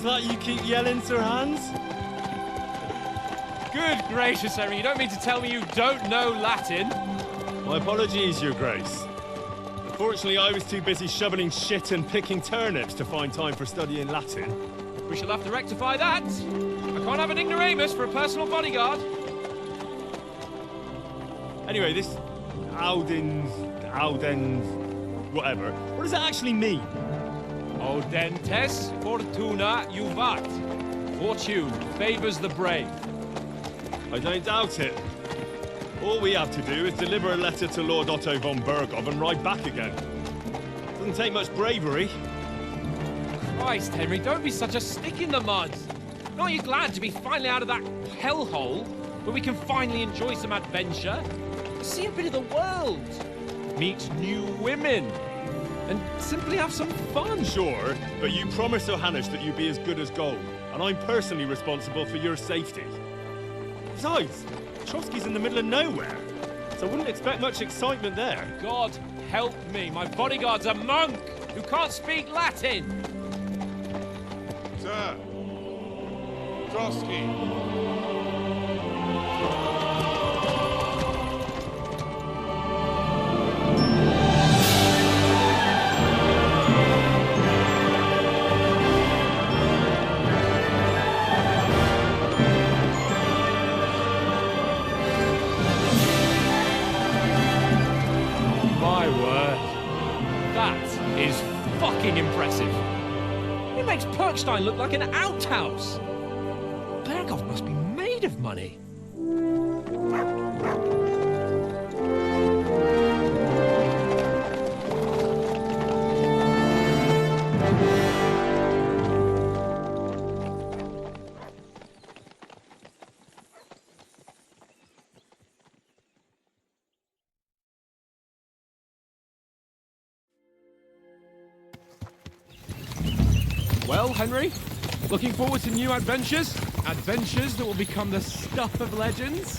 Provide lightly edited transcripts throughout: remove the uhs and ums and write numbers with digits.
was that you keep yelling, Sir Hans? Good gracious, Henry, you don't mean to tell me you don't know Latin? My apologies, Your Grace. Unfortunately, I was too busy shoveling shit and picking turnips to find time for studying Latin. We shall have to rectify that. I can't have an ignoramus for a personal bodyguard. Anyway, this Audens, whatever. What does that actually mean? Audentes fortuna juvat. Fortune favors the brave. I don't doubt it. All we have to do is deliver a letter to Lord Otto von Berghoff and ride back again. Doesn't take much bravery. Christ, Henry, don't be such a stick in the mud. Aren't you glad to be finally out of that hellhole where we can finally enjoy some adventure? See a bit of the world, meet new women, and simply have some fun. Sure, but you promised Johannes that you'd be as good as gold, and I'm personally responsible for your safety. Besides, Trotsky's in the middle of nowhere, so I wouldn't expect much excitement there. God help me, my bodyguard's a monk who can't speak Latin. Sir, Trotsky. Impressive. It makes Perkstein look like an outhouse. Berghoff must be made of money. Well, Henry, looking forward to new adventures? Adventures that will become the stuff of legends?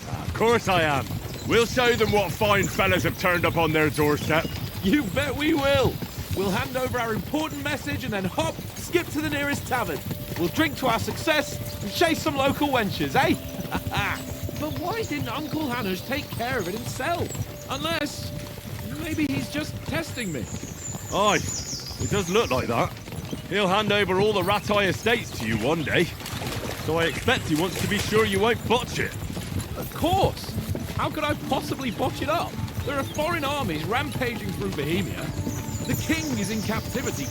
Of course I am. We'll show them what fine fellas have turned up on their doorstep. You bet we will. We'll hand over our important message and then hop, skip to the nearest tavern. We'll drink to our success and chase some local wenches, eh? But why didn't Uncle Hanners take care of it himself? Unless, maybe he's just testing me. Aye. It does look like that. He'll hand over all the Ratai estates to you one day. So I expect he wants to be sure you won't botch it. Of course! How could I possibly botch it up? There are foreign armies rampaging through Bohemia. The king is in captivity.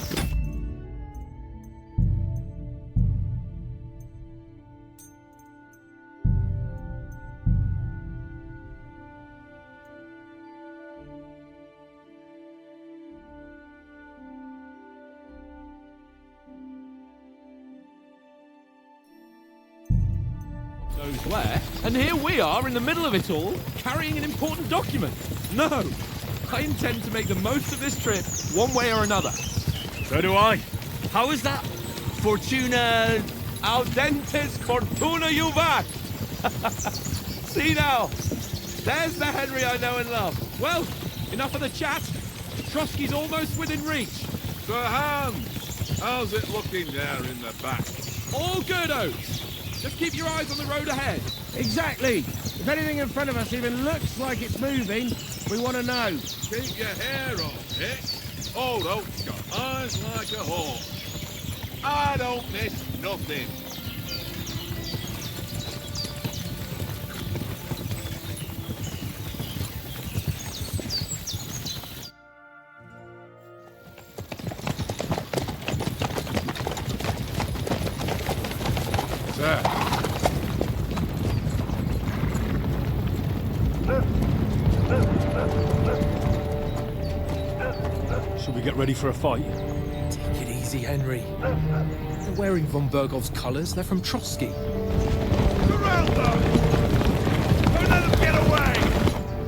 Where, and here we are in the middle of it all, carrying an important document. No, I intend to make the most of this trip, one way or another. So do I. How is that? Fortuna... Audentes fortuna juvat! See now, there's the Henry I know and love. Well, enough of the chat. Trotsky's almost within reach. Sir Hans, how's it looking there in the back? All good, Oates. Just keep your eyes on the road ahead. Exactly. If anything in front of us even looks like it's moving, we want to know. Keep your hair on, Dick. Old Oak's got eyes like a hawk. I don't miss nothing. Sir. Should we get ready for a fight? Take it easy, Henry. They're wearing von Berghoff's colours. They're from Trotsky. Surround them! Don't let them get away!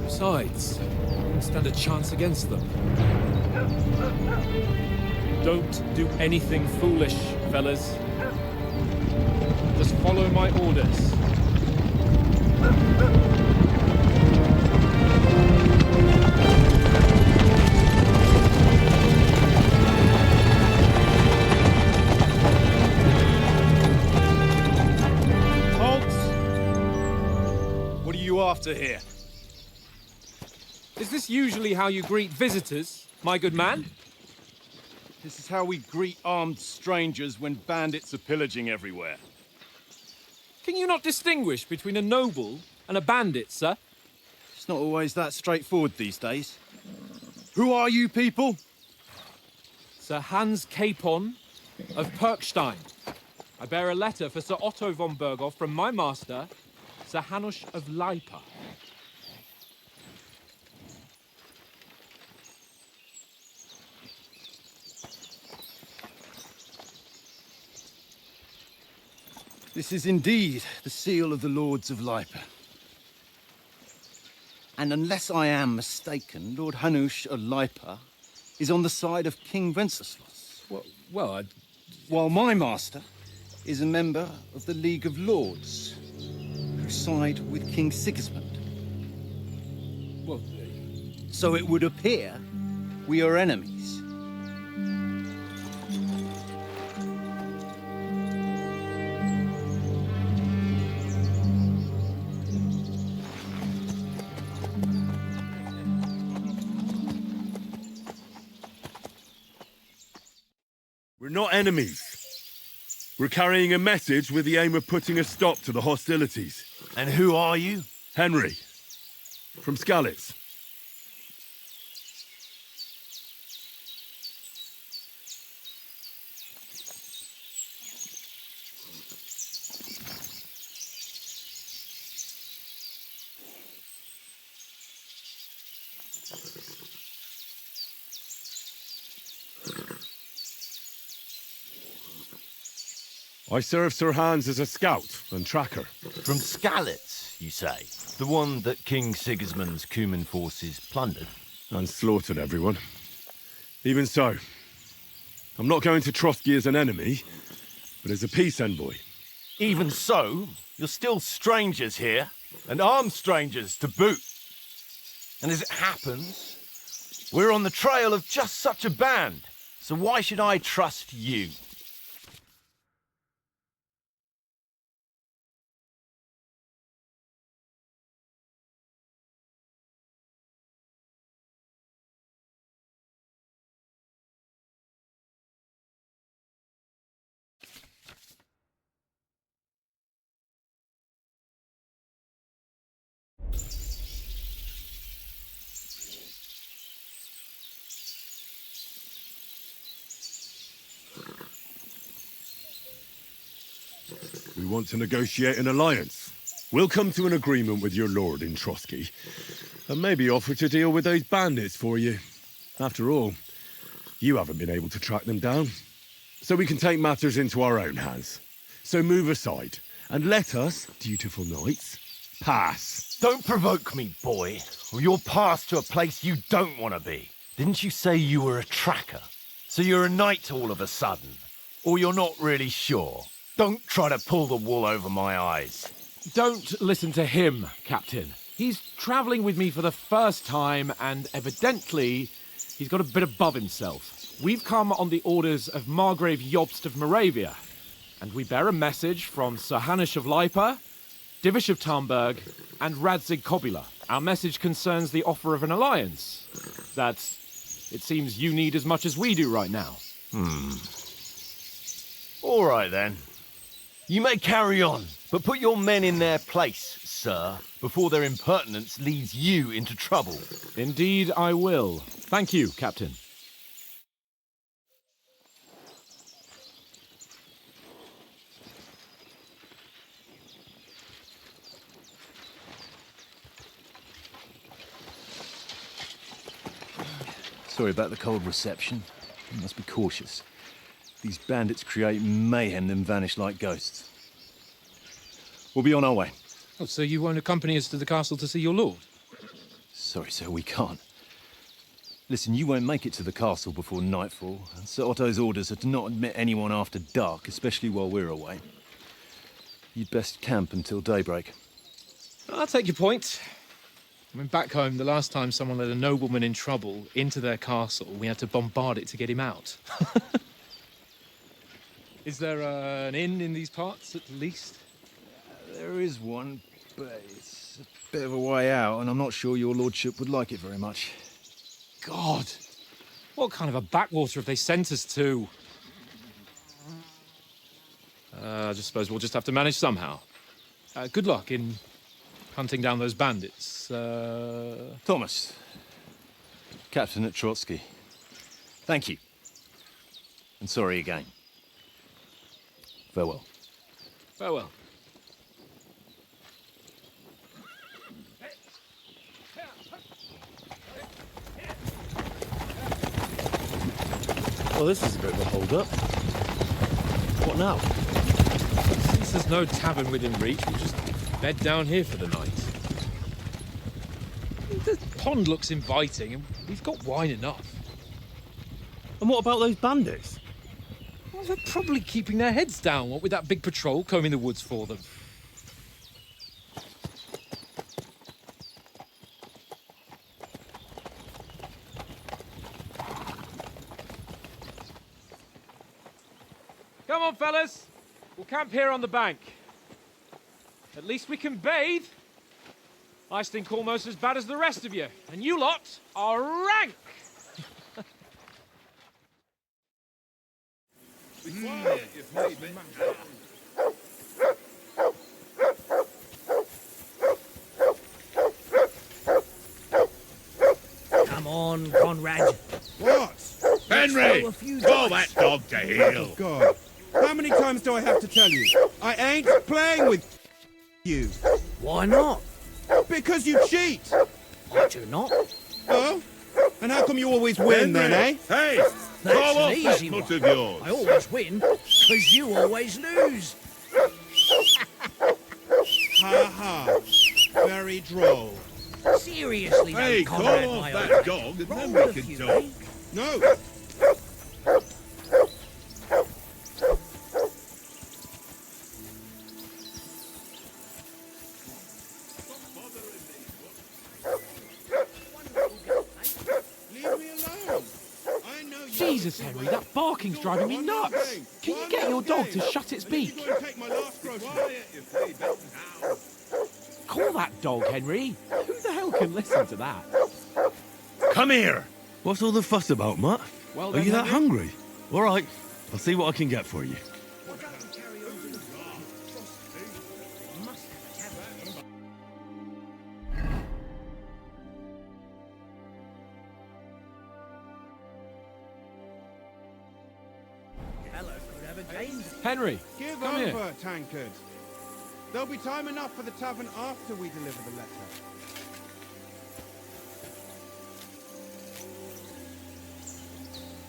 Besides, we won't stand a chance against them. Don't do anything foolish, fellas. Just follow my orders. to hear. Is this usually how you greet visitors, my good man? This is how we greet armed strangers when bandits are pillaging everywhere. Can you not distinguish between a noble and a bandit, sir? It's not always that straightforward these days. Who are you people? Sir Hans Capon of Perkstein. I bear a letter for Sir Otto von Berghoff from my master, Sir Hanush of Leipa. This is indeed the seal of the Lords of Leipa. And unless I am mistaken, Lord Hanush of Leipa is on the side of King Wenceslas. Well, While my master is a member of the League of Lords, who side with King Sigismund. well, So it would appear we are enemies. We're not enemies. We're carrying a message with the aim of putting a stop to the hostilities. And who are you? Henry, from Skalitz. I serve Sir Hans as a scout and tracker. From Skalitz, you say? The one that King Sigismund's Cuman forces plundered? And slaughtered everyone. Even so, I'm not going to Trotsky as an enemy, but as a peace envoy. Even so, you're still strangers here, and armed strangers to boot. And as it happens, we're on the trail of just such a band, so why should I trust you? We want to negotiate an alliance. We'll come to an agreement with your lord in Trotsky, and maybe offer to deal with those bandits for you. After all, you haven't been able to track them down. So we can take matters into our own hands. So move aside, and let us, dutiful knights, pass. Don't provoke me, boy, or you'll pass to a place you don't want to be. Didn't you say you were a tracker? So you're a knight all of a sudden? Or you're not really sure? Don't try to pull the wool over my eyes. don't listen to him, Captain. He's travelling with me for the first time, and evidently, he's got a bit above himself. We've come on the orders of Margrave Jobst of Moravia, and we bear a message from Sir Hanush of Leipa, Divish of Tarnberg, and Radzig Kobula. Our message concerns the offer of an alliance that it seems you need as much as we do right now. All right, then. You may carry on, but put your men in their place, sir, before their impertinence leads you into trouble. Indeed, I will. Thank you, Captain. Sorry about the cold reception. You must be cautious. These bandits create mayhem, then vanish like ghosts. We'll be on our way. Oh, so you won't accompany us to the castle to see your lord? Sorry, sir, we can't. Listen, you won't make it to the castle before nightfall, and Sir Otto's orders are to not admit anyone after dark, especially while we're away. You'd best camp until daybreak. I'll take your point. I mean, back home, the last time someone let a nobleman in trouble into their castle, we had to bombard it to get him out. Is there an inn in these parts, at least? There is one, but it's Bit of a way out, and I'm not sure your lordship would like it very much. God, what kind of a backwater have they sent us to? I just suppose we'll just have to manage somehow. Good luck in hunting down those bandits. Thomas, Captain at Trotsky. Thank you. And sorry again. Farewell. Farewell. Well, this is a bit of a hold-up. What now? Since there's no tavern within reach, we'll just bed down here for the night. The pond looks inviting, and we've got wine enough. And what about those bandits? Well, they're probably keeping their heads down, what with that big patrol combing the woods for them. Come on, fellas. We'll camp here on the bank. At least we can bathe. I stink almost as bad as the rest of you, and you lot are rank. Be quiet, you baby. Come on, Conrad. What? Henry! throw a few Call dice. that dog to heel! God. How many times do I have to tell you? I ain't playing with you. Why not? Because you cheat. I do not. Oh? And how come you always win then, eh? Hey! That's Call an off that easy nut one. of yours! I always win, because you always lose. Ha ha. Very droll. Seriously, Hey, though, call Conrad, off my that old dog and roll then with we a can few, talk. eh? No. Leave me alone. I know you. Jesus, Henry, that barking's driving me nuts. Can you get your dog to shut its beak? You're going to take my last grocery. Quiet, you flea bitten hound! Call that dog, Henry. Who the hell can listen to that? Come here! What's all the fuss about, Mutt? Well, Are then, you that Henry. hungry? All right, I'll see what I can get for you. Hello, could have a game. Henry, Give come over, here. tankard. There'll be time enough for the tavern after we deliver the letter.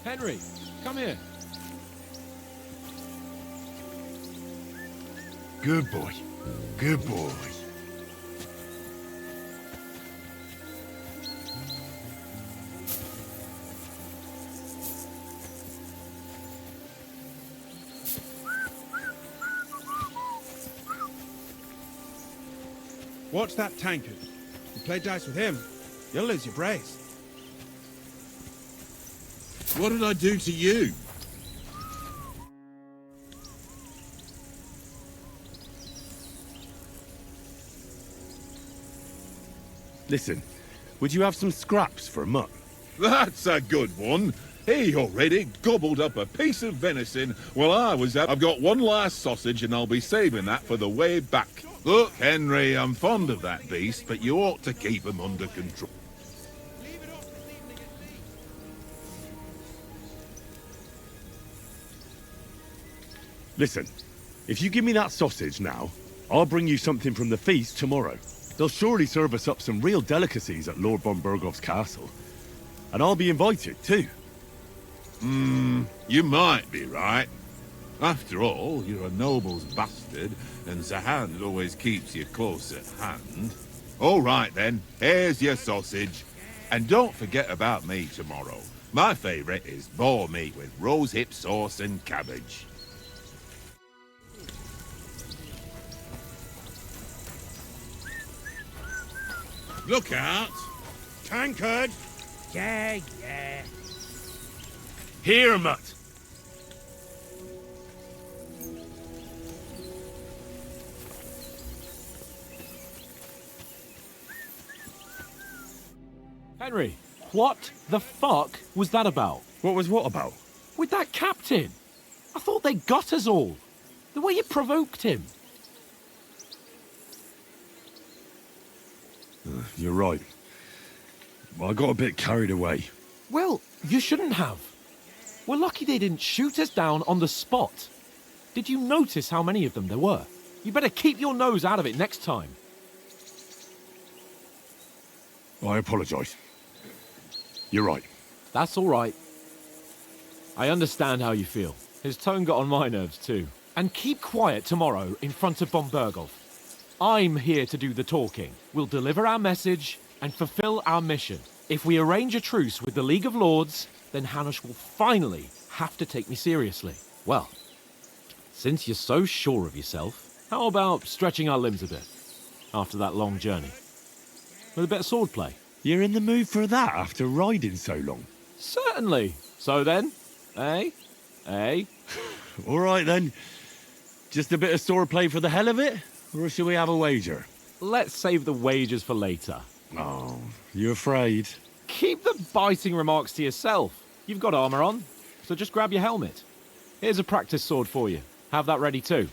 Henry, come here. Good boy. Good boy. Watch that tankard. You play dice with him, you'll lose your brace. What did I do to you? Listen, would you have some scraps for Mutt? That's a good one. He already gobbled up a piece of venison while I was out. I've got one last sausage and I'll be saving that for the way back. Look, Henry, I'm fond of that beast, but you ought to keep him under control. Listen, if you give me that sausage now, I'll bring you something from the feast tomorrow. They'll surely serve us up some real delicacies at Lord von Bergov's castle. And I'll be invited, too. You might be right. After all, you're a noble's bastard, and Zahand always keeps you close at hand. All right, then. Here's your sausage. And don't forget about me tomorrow. My favourite is boar meat with rosehip sauce and cabbage. Look out! Tankard! Yeah, yeah. Here, Mutt. Henry, what the fuck was that about? What was what about? With that captain? I thought they got us all. The way you provoked him. You're right. I got a bit carried away. Well, you shouldn't have. We're lucky they didn't shoot us down on the spot. Did you notice how many of them there were? You better keep your nose out of it next time. I apologise. You're right. That's all right. I understand how you feel. His tone got on my nerves too. And keep quiet tomorrow in front of von Berghoff. I'm here to do the talking. We'll deliver our message and fulfill our mission. If we arrange a truce with the League of Lords, then Hanush will finally have to take me seriously. Well, since you're so sure of yourself, how about stretching our limbs a bit after that long journey? With a bit of swordplay. You're in the mood for that after riding so long? Certainly. So then, eh? Eh? All right then. Just a bit of swordplay for the hell of it? Or shall we have a wager? Let's save the wagers for later. Oh, you afraid? Keep the biting remarks to yourself. You've got armor on, so just grab your helmet. Here's a practice sword for you. Have that ready too.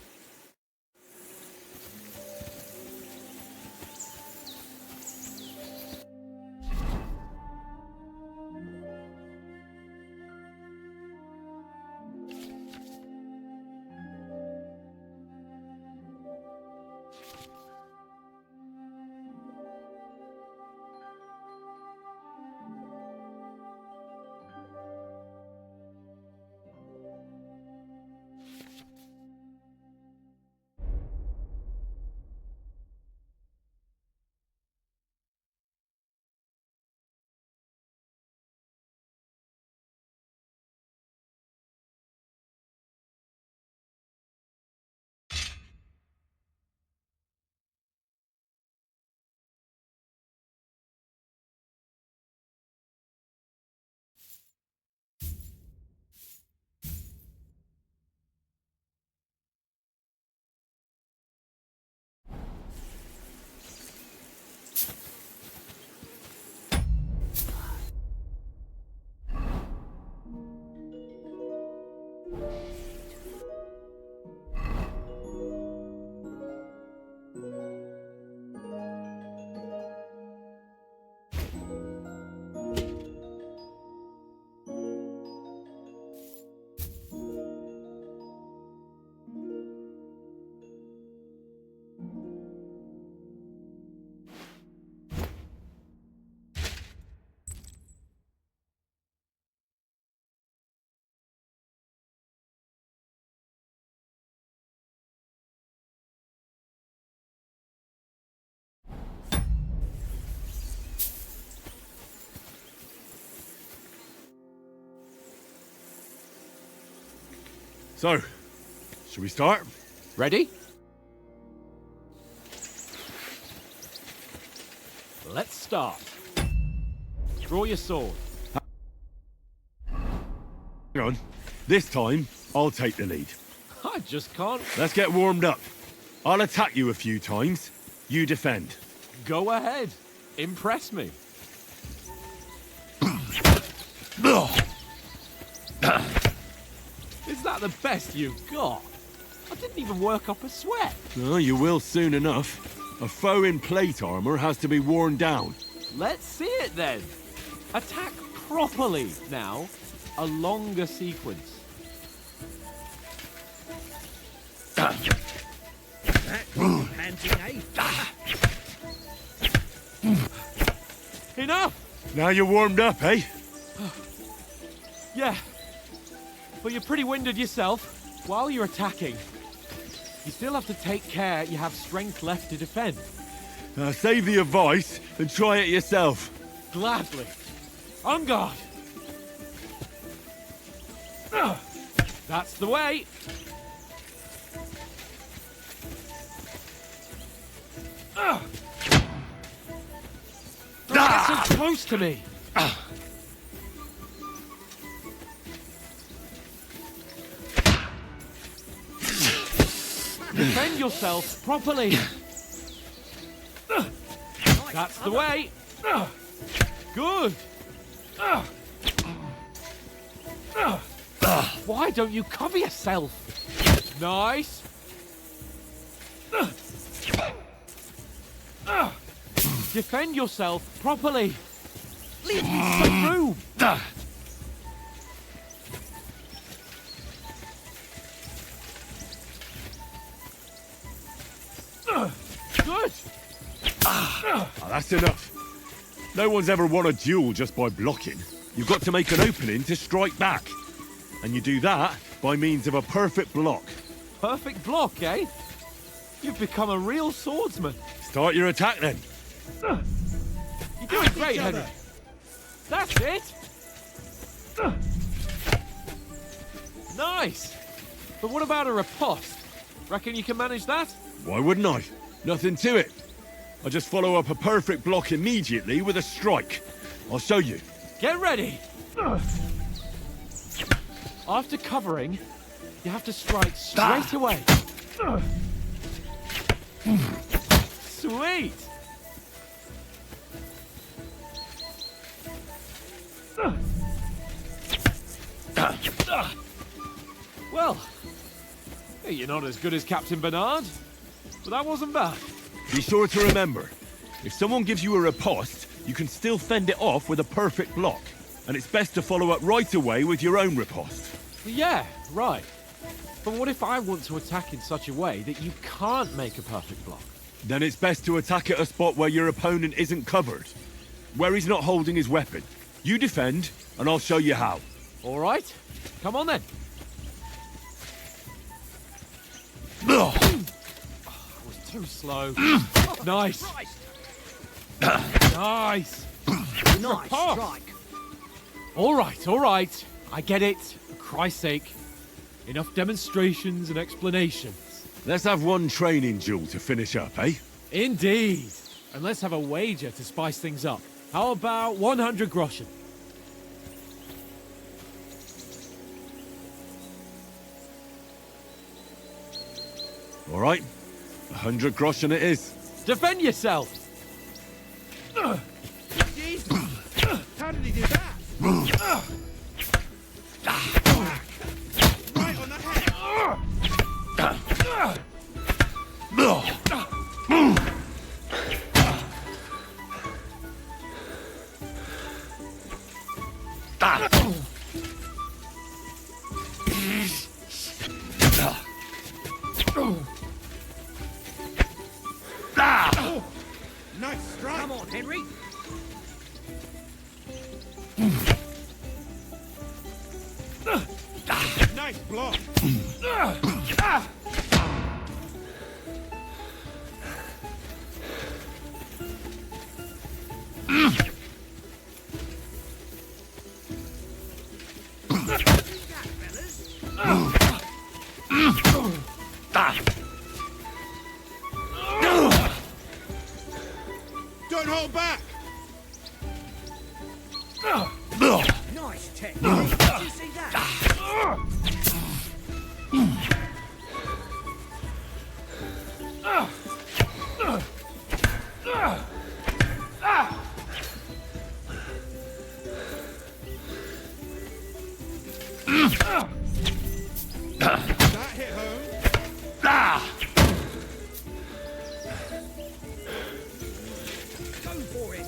So, shall we start? Ready? Let's start. Draw your sword. Hang on. This time, I'll take the lead. I just can't. Let's get warmed up. I'll attack you a few times. You defend. Go ahead. Impress me. Is that the best you've got? I didn't even work up a sweat. Oh, you will soon enough. A foe in plate armor has to be worn down. Let's see it then. Attack properly now. A longer sequence. Panting, eh? Enough! Now you're warmed up, eh? Yeah. But you're pretty winded yourself. While you're attacking, you still have to take care you have strength left to defend. Save the advice and try it yourself. Gladly. On guard. That's the way. Don't get so close to me. Defend yourself properly. That's the way. Good. Why don't you cover yourself? Nice. Defend yourself properly. Leave me some room. Good. That's enough. No one's ever won a duel just by blocking. You've got to make an opening to strike back. And you do that by means of a perfect block. Perfect block, eh? You've become a real swordsman. Start your attack then. You're doing great, Henry. That's it. Nice. But what about a riposte? Reckon you can manage that? Why wouldn't I? Nothing to it. I just follow up a perfect block immediately with a strike. I'll show you. Get ready. After covering, you have to strike straight away. Sweet. Well, you're not as good as Captain Bernard, but that wasn't bad. Be sure to remember, if someone gives you a riposte, you can still fend it off with a perfect block. And it's best to follow up right away with your own riposte. Yeah, right. But what if I want to attack in such a way that you can't make a perfect block? Then it's best to attack at a spot where your opponent isn't covered. Where he's not holding his weapon. You defend, and I'll show you how. All right. Come on then. Ugh. I was too slow. Nice. Nice. Nice Pass. strike. All right. I get it. For Christ's sake. Enough demonstrations and explanations. Let's have one training duel to finish up, eh? Indeed. And let's have a wager to spice things up. How about 100 groschen? All right. 100 groschen it is. Defend yourself! Jesus! How did he do that? Right on the head! Nice strike! Come on, Henry. Nice block! Don't hold back! Nice technique. Did you see that? That hit home. Go for it.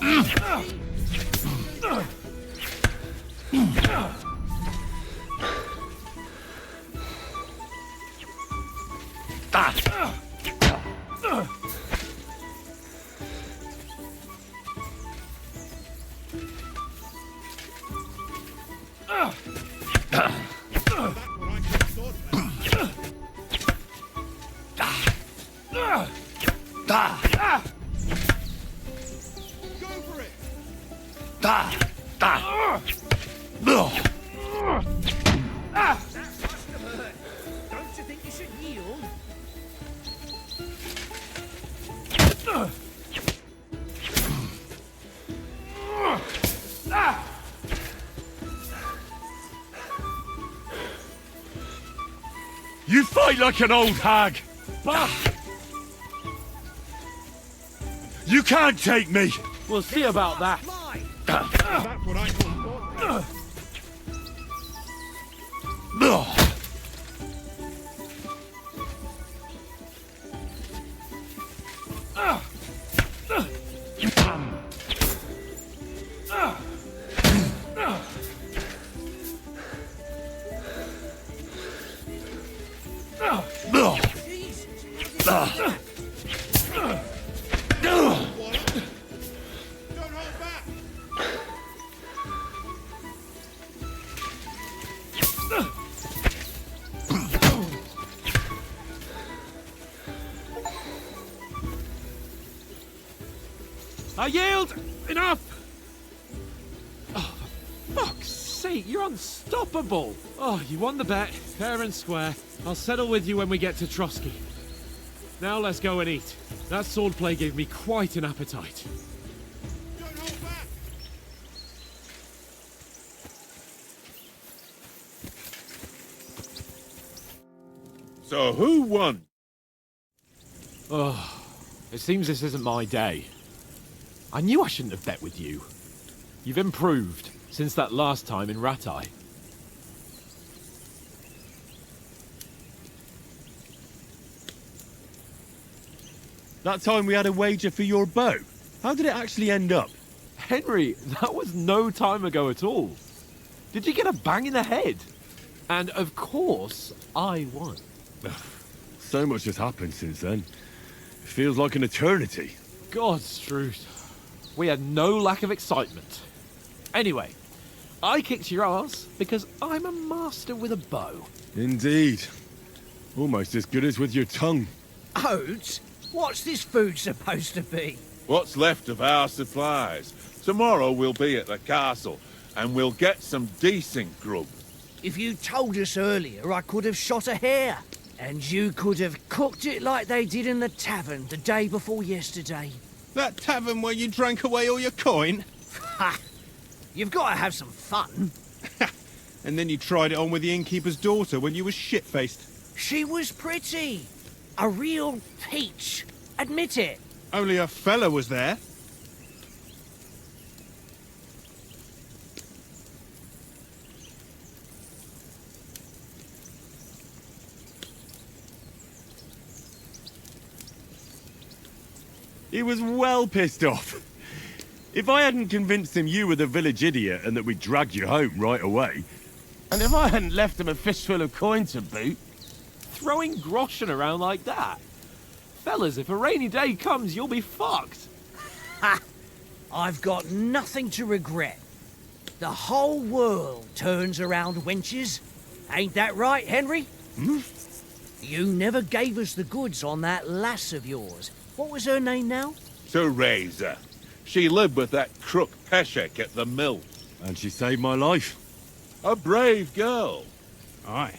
That's what I call swordplay. Go for it! That must have hurt. Don't you think you should yield? You fight like an old hag! But You can't take me! we'll see about that. Mine. hold back! I yield! Enough! Oh, for fuck's sake, you're unstoppable! Oh, you won the bet, fair and square. I'll settle with you when we get to Trotsky. Now let's go and eat. That swordplay gave me quite an appetite. Don't hold back! So who won? Oh, it seems this isn't my day. I knew I shouldn't have bet with you. You've improved since that last time in Ratai. That time we had a wager for your bow. How did it actually end up? Henry, that was no time ago at all. Did you get a bang in the head? And of course, I won. So much has happened since then. It feels like an eternity. God's truth. We had no lack of excitement. Anyway, I kicked your ass because I'm a master with a bow. Indeed. Almost as good as with your tongue. Oats? What's this food supposed to be? What's left of our supplies. Tomorrow we'll be at the castle, and we'll get some decent grub. If you told us earlier, I could have shot a hare. And you could have cooked it like they did in the tavern the day before yesterday. That tavern where you drank away all your coin? Ha! You've got to have some fun. And then you tried it on with the innkeeper's daughter when you were shit-faced. She was pretty. A real peach. Admit it. Only a fella was there. He was well pissed off. If I hadn't convinced him you were the village idiot and that we'd drag you home right away... And if I hadn't left him a fistful of coin to boot... Throwing groschen around like that? Fellas, if a rainy day comes, you'll be fucked. Ha! I've got nothing to regret. The whole world turns around wenches. Ain't that right, Henry? Hmm? You never gave us the goods on that lass of yours. What was her name now? Teresa. She lived with that crook Peshek at the mill. And she saved my life. A brave girl. Aye.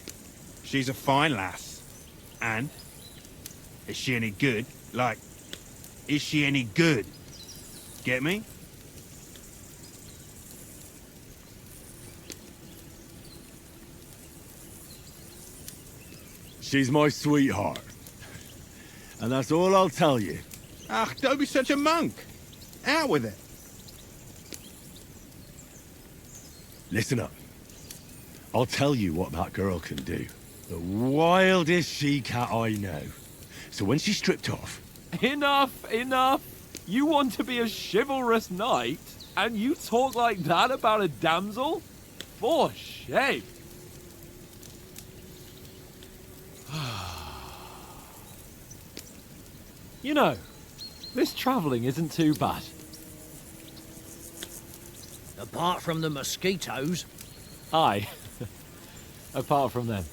She's a fine lass. And? Is she any good? Like, is she any good? Get me? She's my sweetheart. And that's all I'll tell you. Ah, don't be such a monk. Out with it. Listen up. I'll tell you what that girl can do. The wildest she-cat I know. So when she's stripped off... Enough, enough. You want to be a chivalrous knight, and you talk like that about a damsel? For shame. You know, this travelling isn't too bad. Apart from the mosquitoes. Aye. Apart from them.